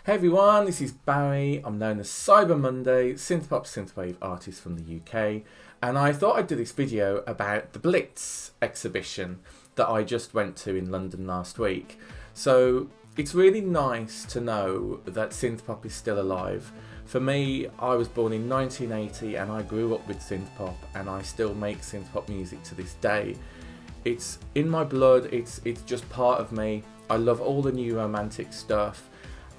Hey everyone, this is Barry. I'm known as Cyber Monday, synthpop synthwave artist from the UK, and I thought I'd do this video about the Blitz exhibition that I just went to in London last week. So it's really nice to know that synthpop is still alive. For me, I was born in 1980 and I grew up with synthpop, and I still make synthpop music to this day. It's in my blood, it's just part of me. I love all the new romantic stuff.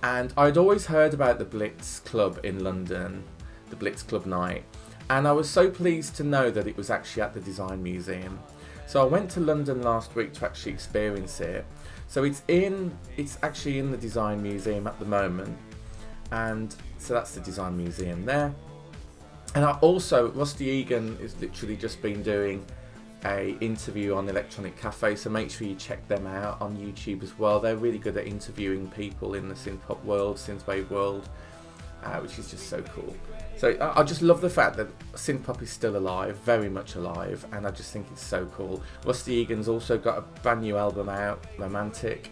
And I'd always heard about the Blitz Club in London, the Blitz Club night, and I was so pleased to know that it was actually at the Design Museum. So I went to London last week to actually experience it. So it's actually in the Design Museum at the moment, and so that's the Design Museum there. And Rusty Egan has literally just been doing a interview on Electronic Cafe, so make sure you check them out on YouTube as well. They're really good at interviewing people in the synthpop world, synthwave world, which is just so cool. So I just love the fact that synthpop is still alive, very much alive, and I just think it's so cool. Rusty Egan's also got a brand new album out, Romantic,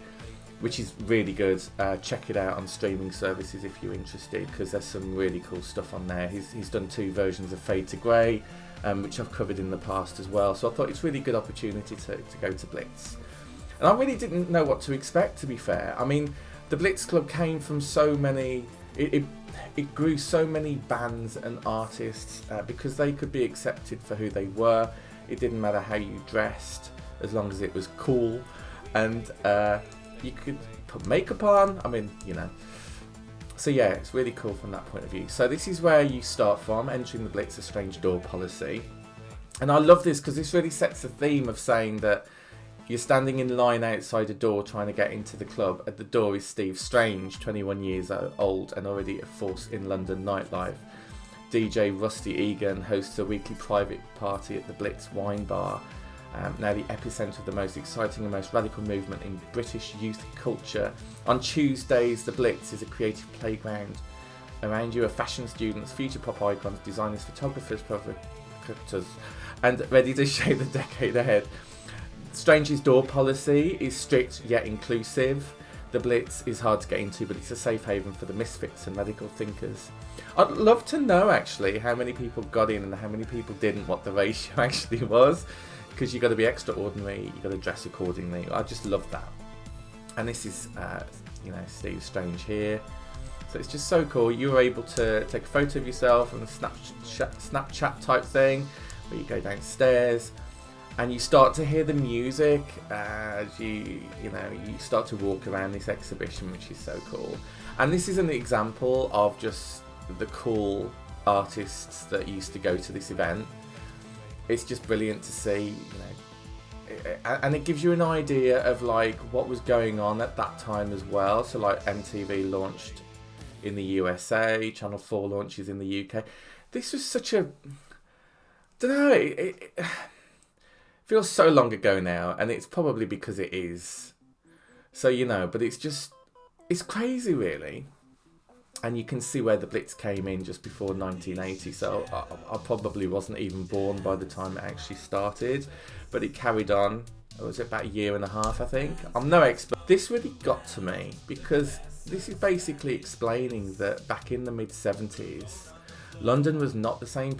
which is really good. Check it out on streaming services if you're interested, because there's some really cool stuff on there. He's done 2 versions of Fade to Grey, which I've covered in the past as well. So I thought it's a really good opportunity to go to Blitz. And I really didn't know what to expect, to be fair. I mean, the Blitz Club came from so many, it grew so many bands and artists because they could be accepted for who they were. It didn't matter how you dressed, as long as it was cool. And you could put makeup on, I mean, you know. So yeah, it's really cool from that point of view. So this is where you start from, entering the Blitz, a strange door policy. And I love this because this really sets the theme of saying that you're standing in line outside a door trying to get into the club. At the door is Steve Strange, 21 years old and already a force in London nightlife. DJ Rusty Egan hosts a weekly private party at the Blitz Wine Bar. Now the epicentre of the most exciting and most radical movement in British youth culture. On Tuesdays, the Blitz is a creative playground. Around you are fashion students, future pop icons, designers, photographers, provocateurs, and ready to shape the decade ahead. Strange's door policy is strict yet inclusive. The Blitz is hard to get into, but it's a safe haven for the misfits and radical thinkers. I'd love to know actually how many people got in and how many people didn't, what the ratio actually was. Because you've got to be extraordinary, you've got to dress accordingly. I just love that. And this is, Steve Strange here. So it's just so cool. You were able to take a photo of yourself and a Snapchat type thing, where you go downstairs and you start to hear the music as you start to walk around this exhibition, which is so cool. And this is an example of just the cool artists that used to go to this event. It's just brilliant to see, and it gives you an idea of like what was going on at that time as well. So like MTV launched in the USA, Channel 4 launches in the UK. This was such a, don't know, it feels so long ago now, and it's probably because it is. So, but it's crazy really. And you can see where the Blitz came in just before 1980, so I probably wasn't even born by the time it actually started, but it carried on. It was about 1.5 years, I think. I'm no expert. This really got to me because this is basically explaining that back in the mid-70s, London was not the same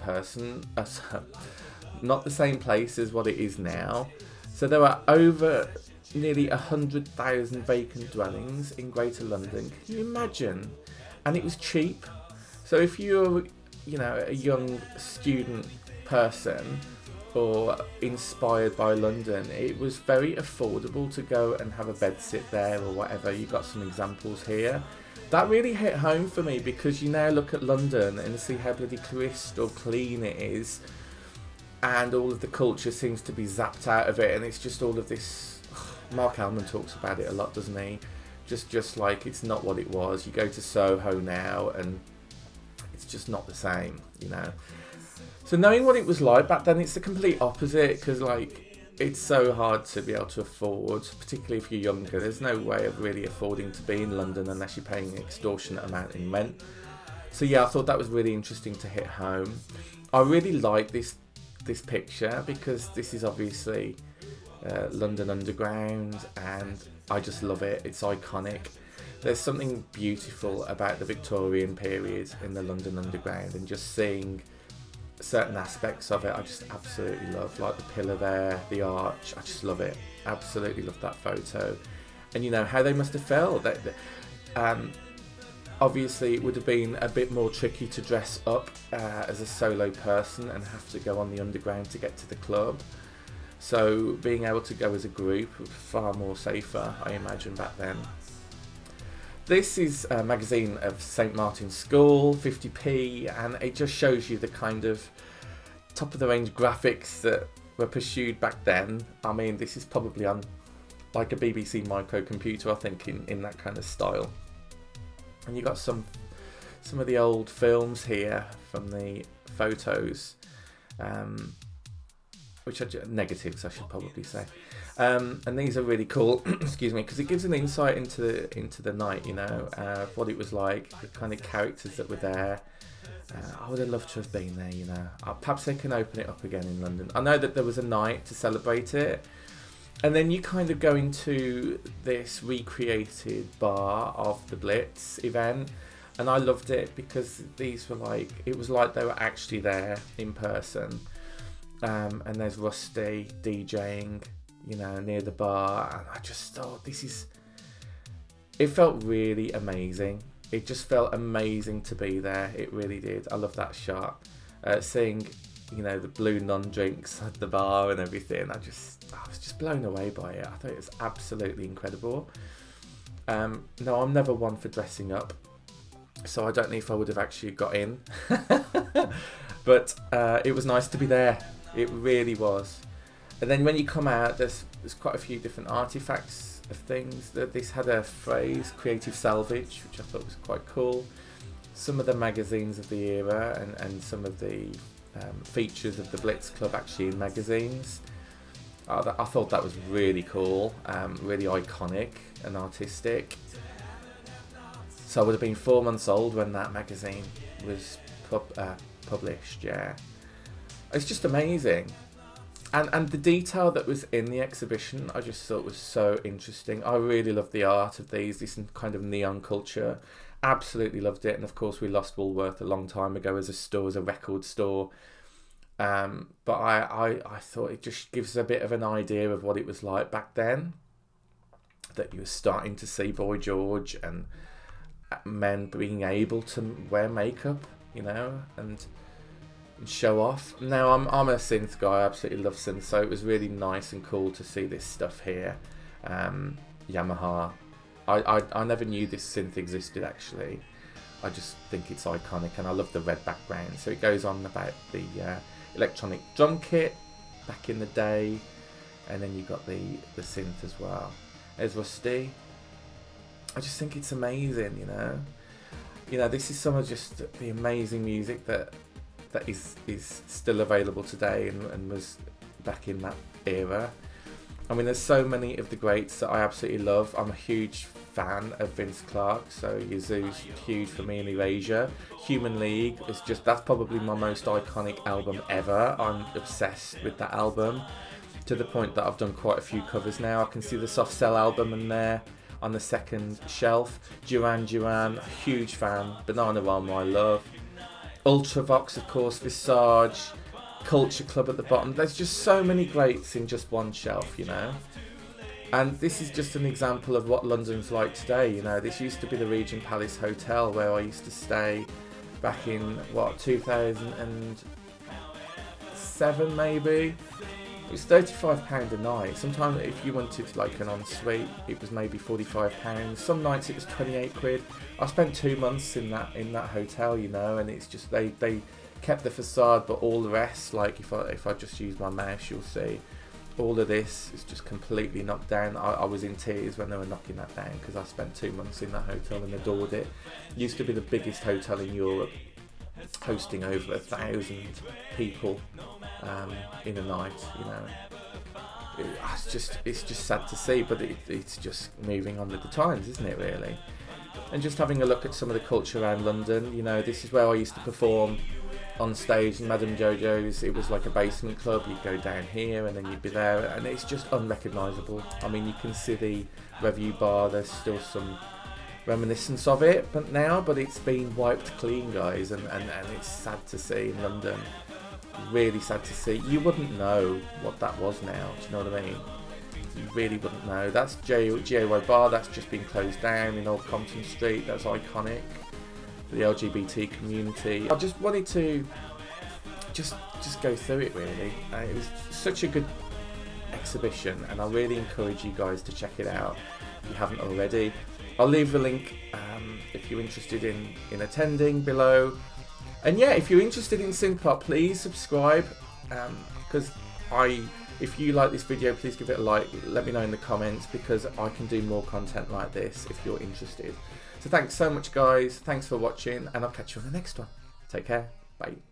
not the same place as what it is now. So there were over nearly 100,000 vacant dwellings in Greater London. Can you imagine? And it was cheap. So if you're, a young student person or inspired by London, it was very affordable to go and have a bed sit there or whatever. You got some examples here. That really hit home for me because you now look at London and see how bloody crisp or clean it is, and all of the culture seems to be zapped out of it, and it's just all of this. Mark Almond talks about it a lot, doesn't he? Just like it's not what it was. You go to Soho now and it's just not the same, So knowing what it was like back then, it's the complete opposite, because like it's so hard to be able to afford, particularly if you're younger. There's no way of really affording to be in London unless you're paying an extortionate amount in rent. So yeah, I thought that was really interesting to hit home. I really like this picture because this is obviously London Underground, and I just love it. It's iconic. There's something beautiful about the Victorian period in the London Underground, and just seeing certain aspects of it I just absolutely love, like the pillar there, the arch. I just love it, absolutely love that photo. And you know how they must have felt that obviously it would have been a bit more tricky to dress up as a solo person and have to go on the underground to get to the club. So being able to go as a group was far more safer, I imagine, back then. This is a magazine of St Martin's School, 50p, and it just shows you the kind of top of the range graphics that were pursued back then. I mean, this is probably on like a BBC microcomputer, I think, in that kind of style. And you got some of the old films here from the photos, which are negatives, I should probably say. And these are really cool, excuse me, because it gives an insight into the night, you know, what it was like, the kind of characters that were there. I would have loved to have been there, you know. Perhaps they can open it up again in London. I know that there was a night to celebrate it, and then you kind of go into this recreated bar of the Blitz event, and I loved it because these were like, it was like they were actually there in person. And there's Rusty DJing, you know, near the bar, and I just thought it felt really amazing. It just felt amazing to be there. It really did. I love that shot. Seeing, you know, the blue non-drinks at the bar and everything. I was just blown away by it. I thought it was absolutely incredible. No, I'm never one for dressing up, so I don't know if I would have actually got in. But it was nice to be there. It really was. And then when you come out, there's quite a few different artifacts of things. This had a phrase, creative salvage, which I thought was quite cool. Some of the magazines of the era and some of the features of the Blitz Club actually in magazines. I thought that was really cool, really iconic and artistic. So I would have been 4 months old when that magazine was published, yeah. It's just amazing. And the detail that was in the exhibition, I just thought was so interesting. I really loved the art of this kind of neon culture. Absolutely loved it. And of course we lost Woolworth a long time ago as a record store. But I thought it just gives a bit of an idea of what it was like back then. That you were starting to see Boy George and men being able to wear makeup, you know, and show off. Now I'm a synth guy, I absolutely love synth, so it was really nice and cool to see this stuff here. Yamaha, I never knew this synth existed actually. I just think it's iconic, and I love the red background. So it goes on about the electronic drum kit back in the day, and then you got the synth as well. There's Rusty. I just think it's amazing, you know, this is some of just the amazing music that is still available today and was back in that era. I mean, there's so many of the greats that I absolutely love. I'm a huge fan of Vince Clarke, so Yazoo's huge for me in Erasure. Human League is that's probably my most iconic album ever. I'm obsessed with that album to the point that I've done quite a few covers now. I can see the Soft Cell album in there on the second shelf. Duran Duran, huge fan. Banana Rama, I love. Ultravox, of course, Visage, Culture Club at the bottom. There's just so many greats in just one shelf, you know. And this is just an example of what London's like today, you know. This used to be the Regent Palace Hotel where I used to stay back in, 2007 maybe? It was £35 a night. Sometimes if you wanted like an ensuite, it was maybe £45. Some nights it was 28 quid. I spent 2 months in that hotel, you know, and it's just they kept the facade, but all the rest, like if I just use my mouse, you'll see all of this is just completely knocked down. I was in tears when they were knocking that down because I spent 2 months in that hotel and adored it. It used to be the biggest hotel in Europe, hosting over 1,000 people in a night, you know. It's just sad to see, but it's just moving on with the times, isn't it, really? And just having a look at some of the culture around London, you know, this is where I used to perform on stage in Madame Jojo's. It was like a basement club. You'd go down here and then you'd be there, and it's just unrecognisable. I mean, you can see the Revue bar, there's still some reminiscence of it, but it's been wiped clean, guys, and it's sad to see in London. Really sad to see. You wouldn't know what that was now. Do you know what I mean? You really wouldn't know. That's GAY bar. That's just been closed down in Old Compton Street. That's iconic for the LGBT community. I just wanted to just go through it really. It was such a good exhibition, and I really encourage you guys to check it out if you haven't already. I'll leave the link if you're interested in attending below. And yeah, if you're interested in synth-pop, please subscribe, because if you like this video, please give it a like. Let me know in the comments, because I can do more content like this if you're interested. So thanks so much, guys. Thanks for watching, and I'll catch you on the next one. Take care. Bye.